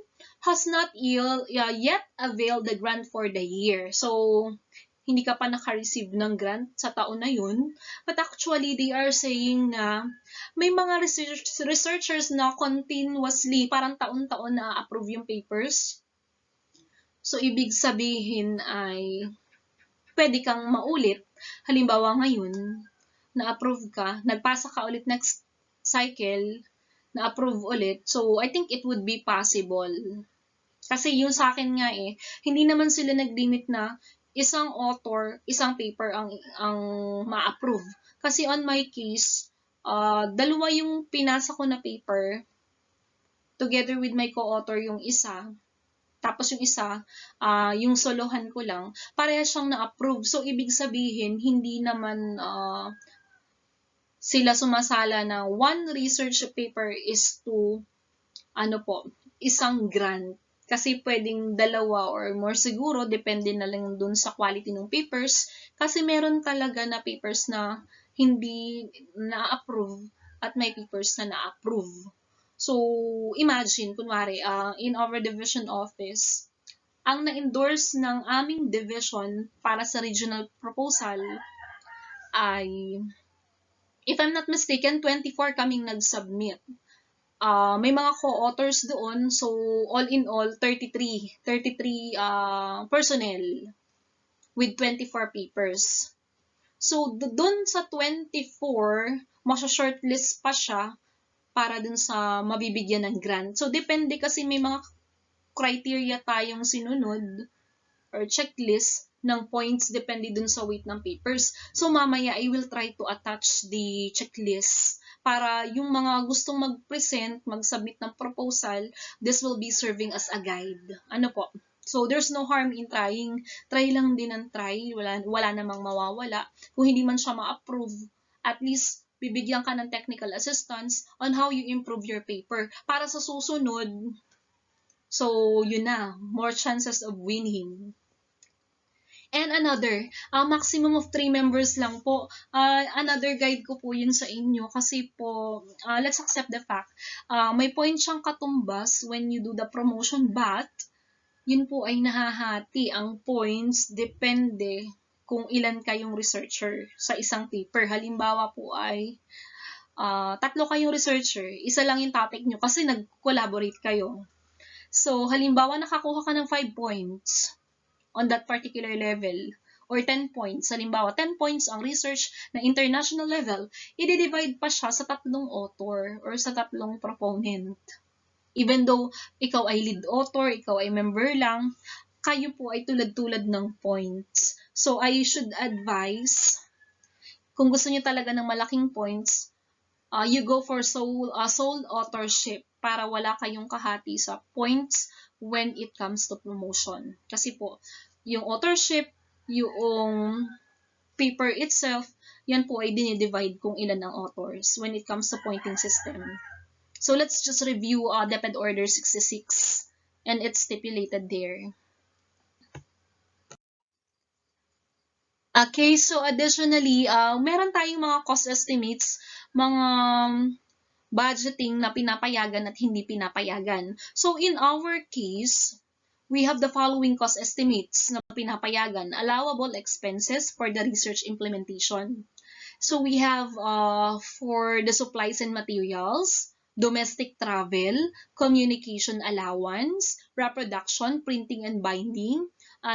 Has not yet availed the grant for the year. So, hindi ka pa naka-receive ng grant sa taon na yun. But actually, they are saying na may mga researchers na continuously, parang taon-taon na approve yung papers. So, ibig sabihin ay pwede kang maulit. Halimbawa ngayon, na-approve ka, nagpasa ka ulit next cycle, na-approve ulit. So, I think it would be possible. Kasi yung sa akin nga hindi naman sila nag-limit na isang author, isang paper ang ma-approve. Kasi on my case, dalawa yung pinasa ko na paper, together with my co-author yung isa, tapos yung isa, yung solohan ko lang, parehas siyang na-approve. So, ibig sabihin, hindi naman sila sumasala na one research paper is to, isang grant. Kasi pwedeng dalawa or more siguro, depende na lang dun sa quality ng papers. Kasi meron talaga na papers na hindi na-approve at may papers na na-approve. So, imagine, kunwari, in our division office, ang na-endorse ng aming division para sa regional proposal ay, if I'm not mistaken, 24 kaming nag-submit. May mga co-authors doon, so all in all 33 personnel with 24 papers. So doon sa 24, masya-shortlist pa siya para dun sa mabibigyan ng grant. So depende kasi may mga criteria tayong sinunod or checklist ng points depende dun sa weight ng papers. So mamaya I will try to attach the checklist para yung mga gustong mag-present, mag-submit ng proposal, this will be serving as a guide. Ano po? So, there's no harm in trying. Try lang din ang try. Wala namang mawawala. Kung hindi man siya ma-approve, at least bibigyan ka ng technical assistance on how you improve your paper. Para sa susunod, so yun na, more chances of winning. And another, maximum of 3 members lang po. Another guide ko po yun sa inyo kasi po, let's accept the fact, may point siyang katumbas when you do the promotion, but yun po ay nahahati ang points depende kung ilan kayong researcher sa isang paper. Halimbawa po ay 3 kayong researcher, isa lang yung topic nyo kasi nag-collaborate kayo. So, halimbawa nakakuha ka ng 5 points on that particular level, or 10 points. Halimbawa, 10 points ang research na international level, i-divide pa siya sa 3 author or sa 3 proponent. Even though ikaw ay lead author, ikaw ay member lang, kayo po ay tulad-tulad ng points. So, I should advise, kung gusto niyo talaga ng malaking points, you go for sole authorship para wala kayong kahati sa points when it comes to promotion. Kasi po, yung authorship, yung paper itself, yan po ay dinidivide kung ilan ang authors when it comes to pointing system. So let's just review DepEd Order 66 and it's stipulated there. Okay, so additionally, meron tayong mga cost estimates, mga budgeting na pinapayagan at hindi pinapayagan. So in our case, we have the following cost estimates na pinapayagan. Allowable expenses for the research implementation. So we have for the supplies and materials, domestic travel, communication allowance, reproduction, printing and binding,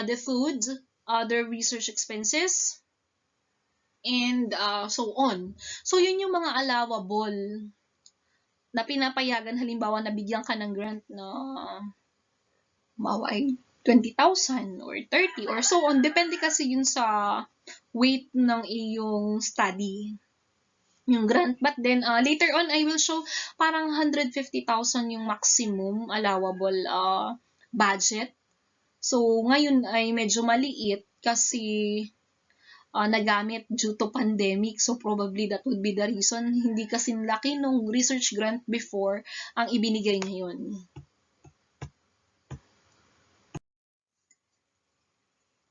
the food, other research expenses, and so on. So yun yung mga allowable na pinapayagan. Halimbawa, nabigyan ka ng grant na ay 20,000 or 30 or so on. Depende kasi yun sa weight ng iyong study, yung grant. But then, later on, I will show parang 150,000 yung maximum allowable budget. So, ngayon ay medyo maliit kasi nagamit due to pandemic. So probably that would be the reason. Hindi kasing laki nung research grant before ang ibinigay ngayon.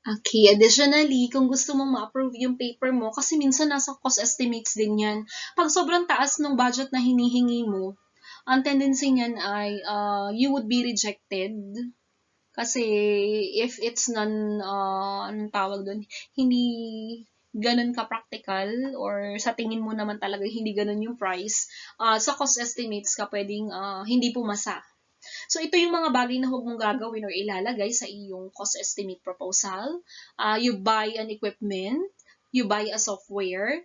Okay, additionally, kung gusto mong ma-approve yung paper mo, kasi minsan nasa cost estimates din yan. Pag sobrang taas ng budget na hinihingi mo, ang tendency niyan ay you would be rejected. Kasi if it's anong tawag doon, hindi ganun ka-practical or sa tingin mo naman talaga hindi ganun yung price, sa cost estimates ka pwedeng hindi pumasa. So, ito yung mga bagay na huwag mong gagawin or ilalagay sa iyong cost estimate proposal. You buy an equipment, you buy a software,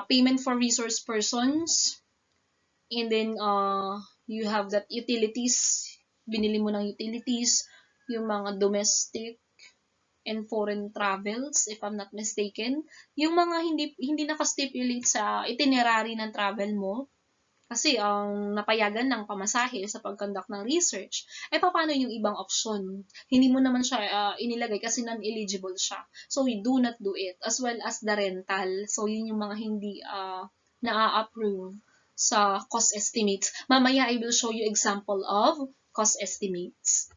payment for resource persons, and then you have that utilities, binili mo ng utilities, yung mga domestic and foreign travels, if I'm not mistaken. Yung mga hindi naka-stipulate sa itinerary ng travel mo, kasi ang napayagan ng pamasahe sa pag-conduct ng research, paano yung ibang option? Hindi mo naman siya inilagay kasi non-eligible siya. So, we do not do it. As well as the rental. So, yun yung mga hindi na-approve sa cost estimates. Mamaya, I will show you example of cost estimates.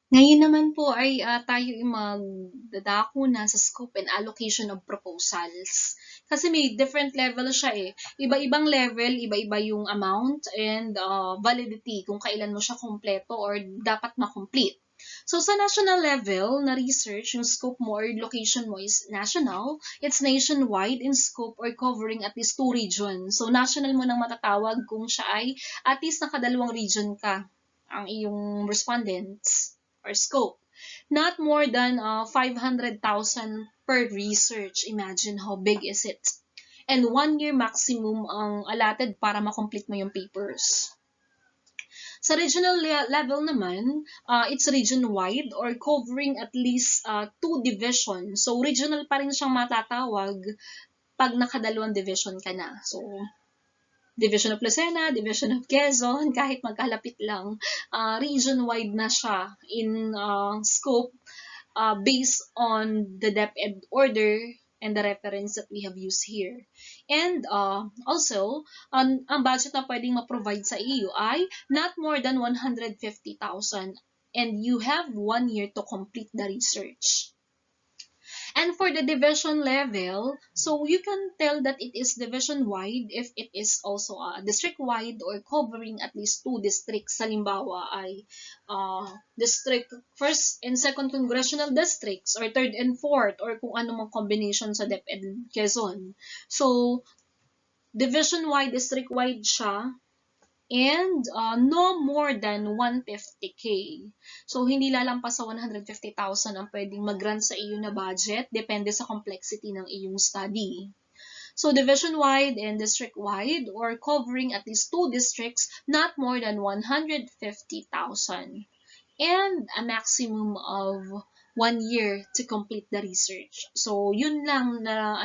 Ngayon naman po ay tayo magdadako na sa scope and allocation of proposals. Kasi may different level siya eh. Iba-ibang level, iba-iba yung amount and validity kung kailan mo siya kompleto or dapat ma-complete. So sa national level na research, yung scope mo or location mo is national. It's nationwide in scope or covering at least 2 regions. So national mo nang matatawag kung siya ay at least nakadalawang region ka ang iyong respondents or scope. Not more than 500,000 per research. Imagine how big is it. And 1 year maximum ang allotted para ma-complete mo yung papers. Sa regional level naman, it's region-wide or covering at least 2 divisions. So, regional pa rin siyang matatawag pag nakadalawang division ka na. So, Division of Lucena, Division of Quezon, kahit magkalapit lang, region-wide na siya in scope based on the DepEd order and the reference that we have used here. And also, ang budget na pwedeng ma-provide sa iyo ay not more than 150,000 and you have 1 year to complete the research. And for the division level, so you can tell that it is division-wide if it is also district-wide or covering at least 2 districts. Halimbawa ay district 1st and 2nd congressional districts or 3rd and 4th or kung ano mang combination sa DepEd Quezon. So, division-wide, district-wide siya. And no more than 150K. So, hindi lalampas sa 150,000 ang pwedeng mag-grant sa iyo na budget. Depende sa complexity ng iyong study. So, division-wide and district-wide or covering at least 2 districts, not more than 150,000. And a maximum of 1 year to complete the research. So, yun lang na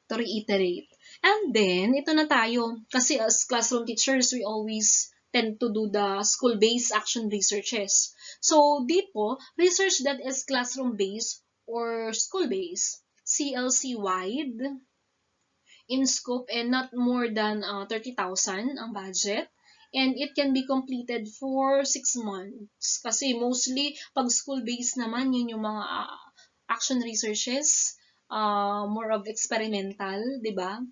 to reiterate. And then, ito na tayo. Kasi as classroom teachers, we always tend to do the school-based action researches. So, dito, research that is classroom-based or school-based, CLC-wide, in scope and not more than 30,000 ang budget. And it can be completed for 6 months. Kasi mostly, pag school-based naman, yun yung mga action researches, more of experimental, di ba?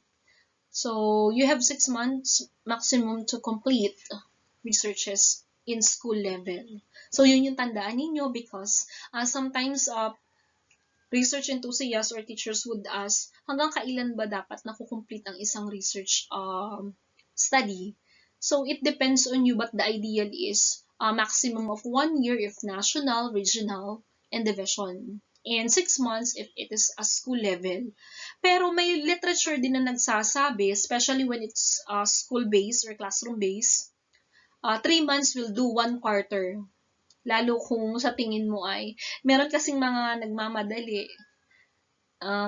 So, you have 6 months maximum to complete researches in school level. So, yun yung tandaan ninyo because sometimes research enthusiasts or teachers would ask, hanggang kailan ba dapat nakukomplete ang isang research study? So, it depends on you, but the ideal is a maximum of 1 year if national, regional, and division. And 6 months if it is a school level. Pero may literature din na nagsasabi, especially when it's school-based or classroom-based, 3 months will do 1 quarter. Lalo kung sa tingin mo ay, meron kasing mga nagmamadali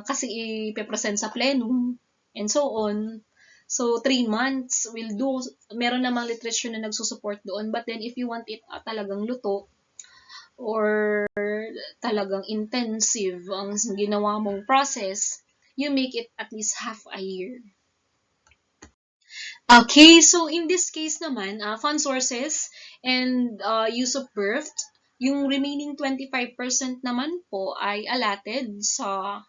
kasi ipepresent sa plenum and so on. So, 3 months will do, meron namang literature na nagsusupport doon. But then, if you want it talagang luto, or talagang intensive ang ginawa mong process, you make it at least half a year. Okay, so in this case naman, fund sources and use of birth, yung remaining 25% naman po ay allotted sa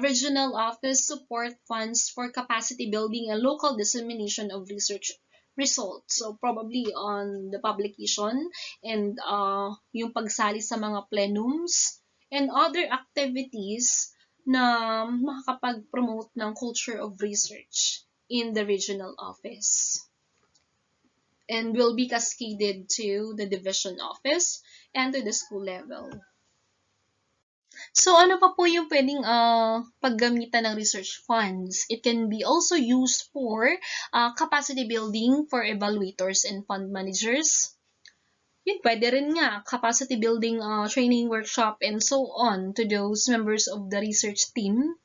regional office support funds for capacity building and local dissemination of research results. So probably on the publication and yung pagsali sa mga plenums and other activities na makakapag-promote ng culture of research in the regional office, and will be cascaded to the division office and to the school level. So, ano pa po yung pwedeng paggamitan ng research funds? It can be also used for capacity building for evaluators and fund managers. Yun, pwede rin nga, capacity building training workshop and so on to those members of the research team.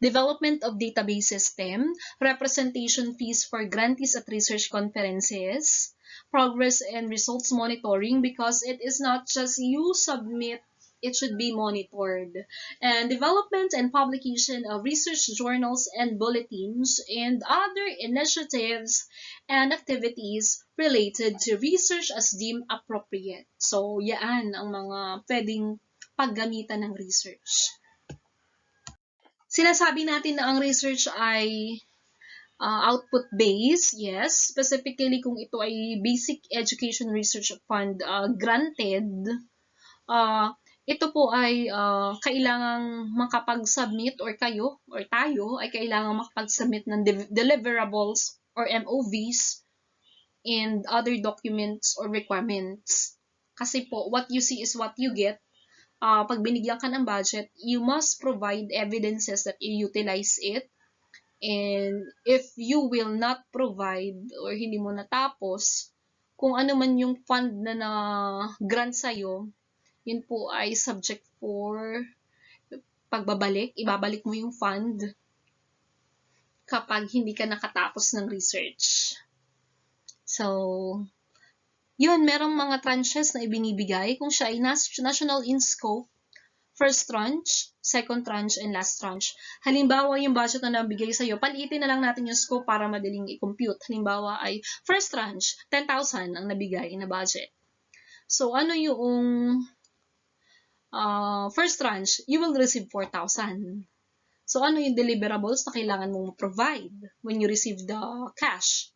Development of database system, representation fees for grantees at research conferences, progress and results monitoring, because it is not just you submit, it should be monitored, and development and publication of research journals and bulletins and other initiatives and activities related to research as deemed appropriate. So, yan ang mga pwedeng paggamitan ng research. Sinasabi natin na ang research ay output-based, yes. Specifically, kung ito ay Basic Education Research Fund granted, ito po ay kailangang makapag-submit, or kayo or tayo ay kailangang makapag-submit ng deliverables or MOVs and other documents or requirements. Kasi po, what you see is what you get. Pag binigyan ka ng budget, you must provide evidences that you utilize it. And if you will not provide or hindi mo natapos, kung ano man yung fund na grant sa'yo, yun po ay subject for pagbabalik. Ibabalik mo yung fund kapag hindi ka nakatapos ng research. So, yun, merong mga tranches na ibinibigay kung siya ay national in scope, first tranche, second tranche, and last tranche. Halimbawa, yung budget na nabigay sa'yo, paliitin na lang natin yung scope para madaling i-compute. Halimbawa ay first tranche, 10,000 ang nabigay na budget. So, ano yung first tranche? You will receive 4,000. So, ano yung deliverables na kailangan mong provide when you receive the cash?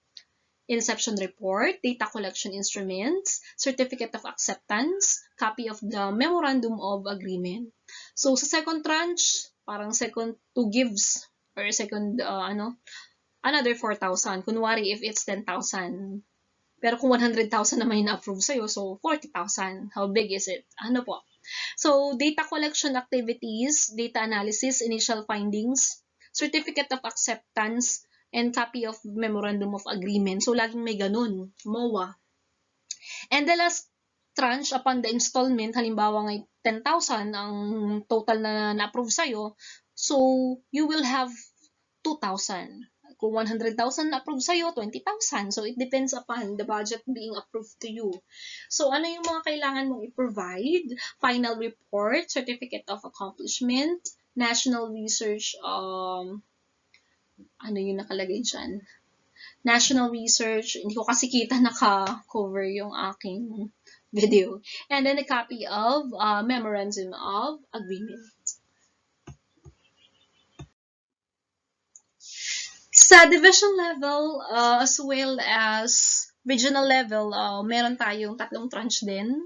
Inception report, data collection instruments, certificate of acceptance, copy of the Memorandum of Agreement. So, sa second tranche, parang second two gives, or second, another 4,000. Kunwari, if it's 10,000. Pero kung 100,000 naman yung na-approve sa'yo, so 40,000. How big is it? Ano po? So, data collection activities, data analysis, initial findings, certificate of acceptance, and copy of Memorandum of Agreement. So, laging may ganun, MOA. And the last tranche, upon the installment, halimbawa ngay 10,000 ang total na na-approve sa'yo, so, you will have 2,000. Kung 100,000 na-approve sa'yo, 20,000. So, it depends upon the budget being approved to you. So, ano yung mga kailangan mong i-provide? Final report, certificate of accomplishment, national research, ano yung nakalagay dyan? National research, hindi ko kasi kita naka-cover yung aking video. And then a copy of Memorandum of Agreement. Sa division level, as well as regional level, meron tayong tatlong tranche din.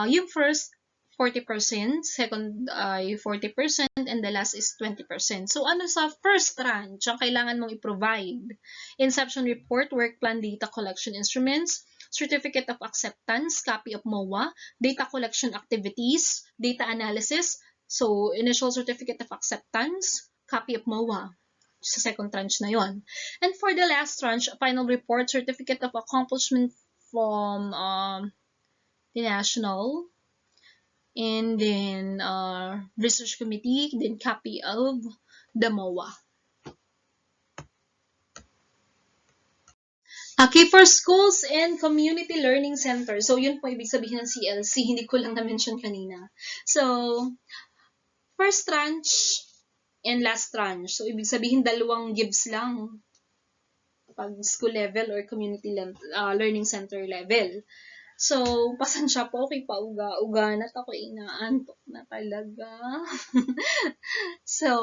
Yung first, 40%, second ay 40%, and the last is 20%. So, ano sa first tranche ang kailangan mong i-provide? Inception report, work plan, data collection instruments, certificate of acceptance, copy of MOA, data collection activities, data analysis, so initial certificate of acceptance, copy of MOA. Sa second tranche na yon. And for the last tranche, final report, certificate of accomplishment from the national, and then research committee, then copy of the MOA. Okay, for schools and community learning center. So, yun po ibig sabihin ng CLC. Hindi ko lang na-mention kanina. So, first tranche and last tranche. So, ibig sabihin dalawang gives lang pag school level or community learning center level. So, pasensya po, okay pa uga-uga na ako, inaantok na talaga. So,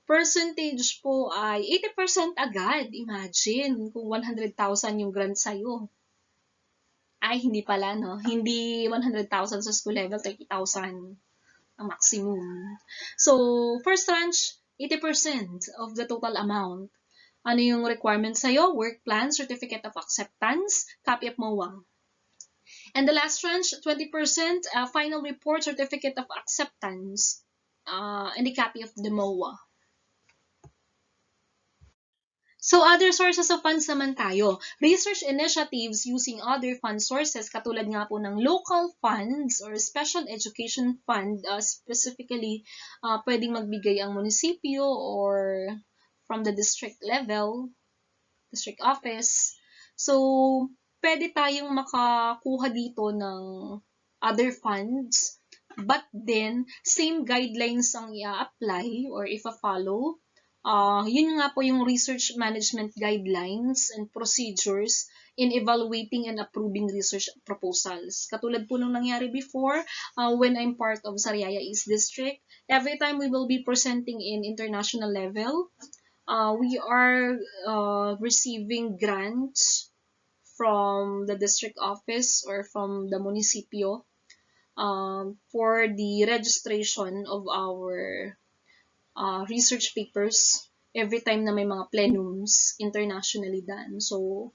percentage po ay 80% agad. Imagine, kung 100,000 yung grant sa'yo. Ay, hindi pala, no? Hindi 100,000 sa school level, 30,000 ang maximum. So, first tranche, 80% of the total amount. Ano yung requirement sa'yo? Work plan, certificate of acceptance, copy of MOA. And the last tranche, 20%, final report, certificate of acceptance, and a copy of the MOA. So, other sources of funds naman tayo. Research initiatives using other fund sources, katulad nga po ng local funds or special education fund, specifically, pwedeng magbigay ang munisipyo or from the district level, district office. So, pwede tayong makakuha dito ng other funds, but then, same guidelines ang i-apply or if-follow. Yun nga po yung research management guidelines and procedures in evaluating and approving research proposals. Katulad po nung nangyari before, when I'm part of Sariaya East District, every time we will be presenting in international level, we are receiving grants from the district office or from the munisipyo for the registration of our research papers every time na may mga plenums internationally done. So,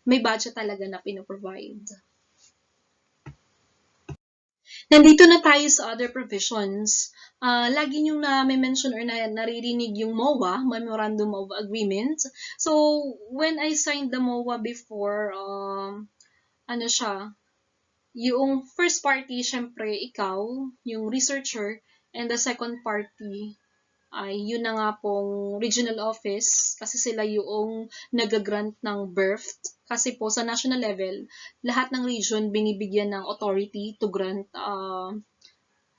may budget talaga na pinoprovide. Nandito na tayo sa other provisions. Lagi nyo na may mention or naririnig yung MOA, Memorandum of Agreement. So, when I signed the MOA before, ano siya, yung first party, syempre, ikaw, yung researcher, and the second party, ay yun na nga pong regional office kasi sila yung nag-grant ng berth. Kasi po sa national level, lahat ng region binibigyan ng authority to grant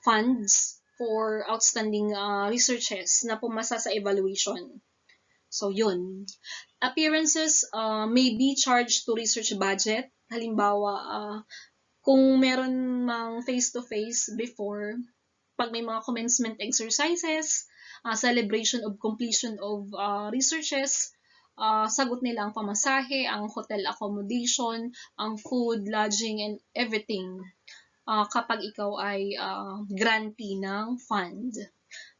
funds for outstanding researches na pumasa sa evaluation. So, yun. Appearances may be charged to research budget. Halimbawa, kung meron mang face-to-face before, pag may mga commencement exercises, celebration of completion of researches, sagot nila ang pamasahe, ang hotel accommodation, ang food, lodging, and everything kapag ikaw ay grantee ng fund.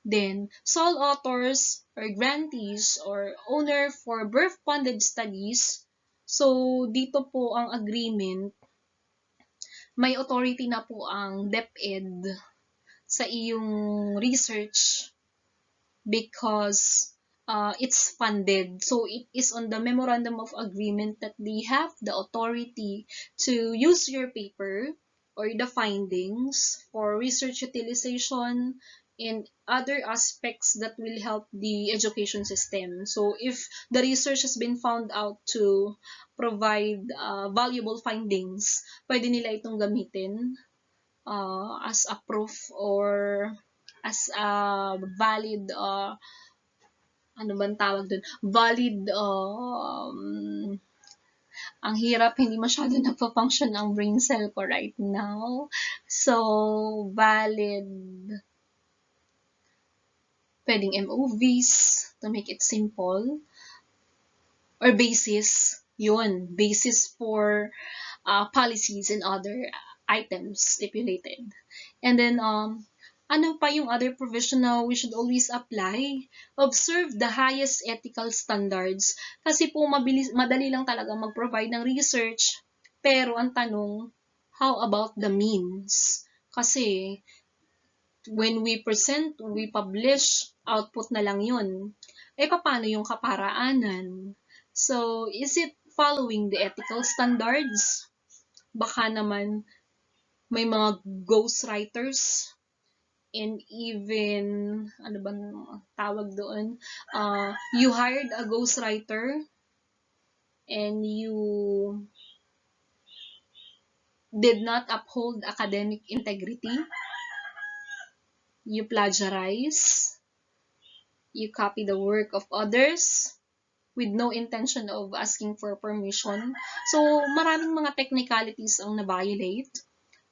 Then, sole authors or grantees or owner for birth-funded studies. So, dito po ang agreement, may authority na po ang DepEd sa iyong research because it's funded. So, it is on the Memorandum of Agreement that they have the authority to use your paper or the findings for research utilization and other aspects that will help the education system. So, if the research has been found out to provide valuable findings, pwede nila itong gamitin as a proof or as a valid ano bang tawag dun? Valid ang hirap, hindi masyado nagpa-function ang brain cell ko right now. So, valid pwedeng MOVs to make it simple or basis, yun, basis for policies and other items stipulated. And then, ano pa yung other provision na we should always apply? Observe the highest ethical standards. Kasi po madali lang talaga mag-provide ng research. Pero ang tanong, how about the means? Kasi when we present, we publish, output na lang yun. Eh, paano yung kaparaanan? So, is it following the ethical standards? Baka naman may mga ghostwriters and even, ano bang tawag doon? You hired a ghostwriter and you did not uphold academic integrity, you plagiarize, you copy the work of others with no intention of asking for permission. So, maraming mga technicalities ang na-violate.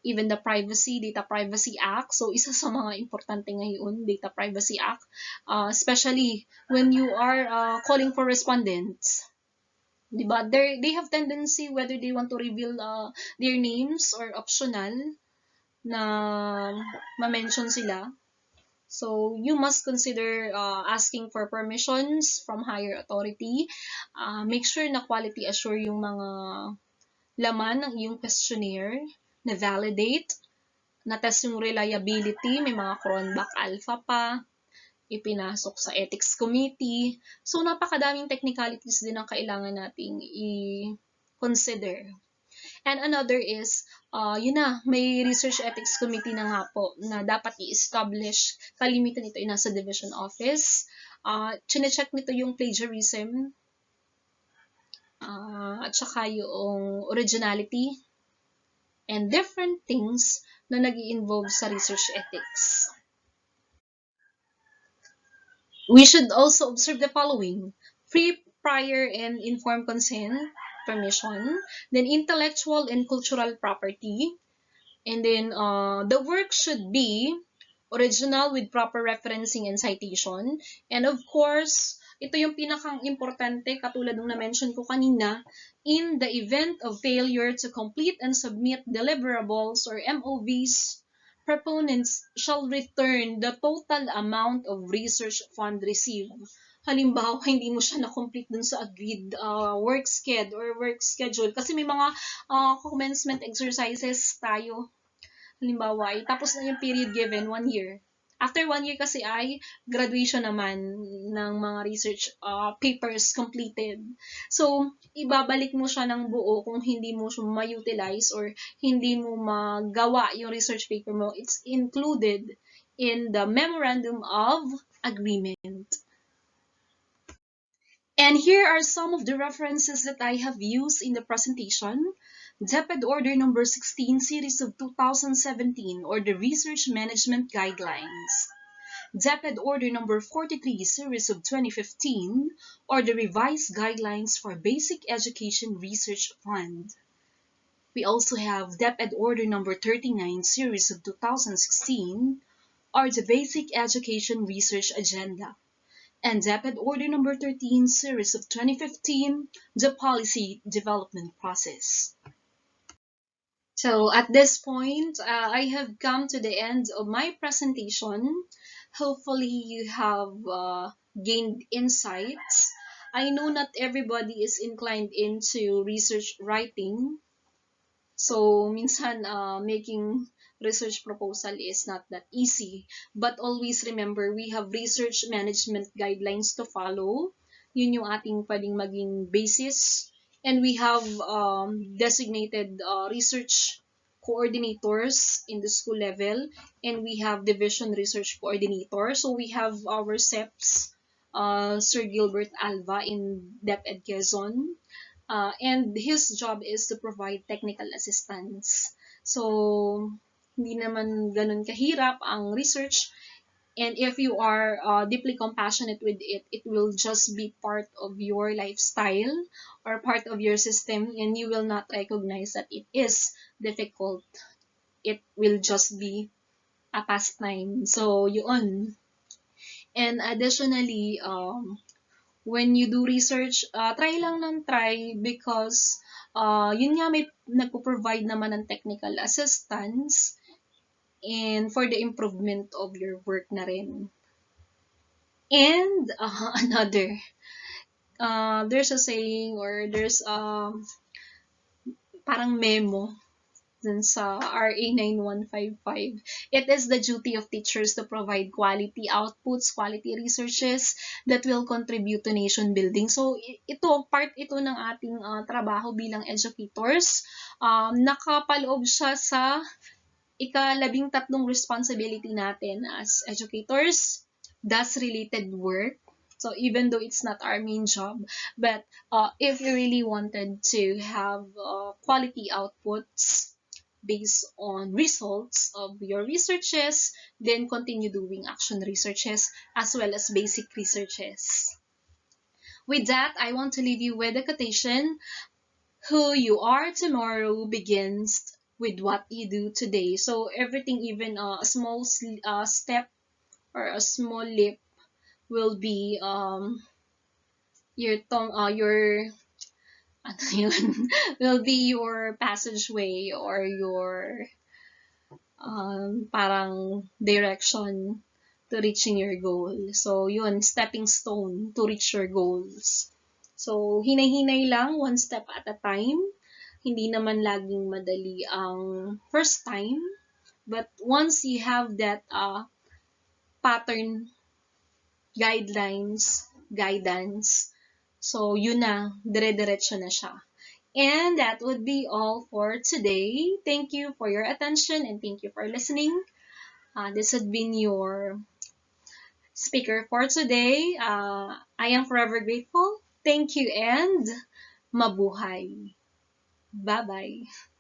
Even the Data Privacy Act. So, isa sa mga importante ngayon, Data Privacy Act, especially when you are calling for respondents. Diba? They have tendency whether they want to reveal their names or optional na ma-mention sila. So, you must consider asking for permissions from higher authority. Make sure na quality assure yung mga laman ng iyong questionnaire, na validate, na-test yung reliability, may mga cronback alpha pa, ipinasok sa ethics committee. So, napakadaming technicalities din ang kailangan nating i-consider. And another is, may research ethics committee na nga po na dapat i-establish. Kalimitan ito ay nasa division office. Chine-check nito yung plagiarism at saka yung originality and different things na nag-i-involve sa research ethics. We should also observe the following: free, prior, and informed consent, permission, then intellectual and cultural property, and then the work should be original with proper referencing and citation, and of course, ito yung pinakang importante katulad ng na-mention ko kanina, in the event of failure to complete and submit deliverables or MOVs, proponents shall return the total amount of research fund received. Halimbawa, hindi mo siya na-complete dun sa agreed work schedule. Kasi may mga commencement exercises tayo. Halimbawa, tapos na yung period given, 1 year. After 1 year kasi ay graduation naman ng mga research papers completed. So, ibabalik mo siya ng buo kung hindi mo siya ma-utilize or hindi mo magawa yung research paper mo. It's included in the Memorandum of Agreement. And here are some of the references that I have used in the presentation. DepEd Order Number 16, Series of 2017, or the Research Management Guidelines. DepEd Order Number 43, Series of 2015, or the Revised Guidelines for Basic Education Research Fund. We also have DepEd Order Number 39, Series of 2016, or the Basic Education Research Agenda. And DepEd Order Number 13, Series of 2015, the Policy Development Process. So at this point, I have come to the end of my presentation. Hopefully you have gained insights. I know not everybody is inclined into research writing. So minsan making research proposal is not that easy. But always remember, we have research management guidelines to follow. Yun yung ating pwedeng maging basis. And we have designated research coordinators in the school level, and we have division research coordinator. So we have our SEPs, Sir Gilbert Alva in DepEd Quezon, and his job is to provide technical assistance. So hindi naman ganun kahirap ang research. And if you are deeply compassionate with it, it will just be part of your lifestyle or part of your system, and you will not recognize that it is difficult. It will just be a pastime. So, yun. And additionally, when you do research, try lang ng try because yun nga may nagpo-provide naman ng technical assistance and for the improvement of your work na rin. And another, there's a saying or there's parang memo dun sa RA 9155. It is the duty of teachers to provide quality outputs, quality researches that will contribute to nation building. So, part ito ng ating trabaho bilang educators. Nakapaloob siya sa ika-13 responsibility natin as educators, DAS-related work, So even though it's not our main job, but if you really wanted to have quality outputs based on results of your researches, then continue doing action researches as well as basic researches. With that, I want to leave you with a quotation: who you are tomorrow begins with what you do today. So everything, even a small step or a small leap, will be your ano yun, will be your passageway or your parang direction to reaching your goal. So yun, stepping stone to reach your goals. So hinay-hinay lang, one step at a time. Hindi naman laging madali ang first time, but once you have that pattern, guidance, so yun na, dire-diretso na siya. And that would be all for today. Thank you for your attention and thank you for listening. This has been your speaker for today. I am forever grateful. Thank you and mabuhay. Bye-bye.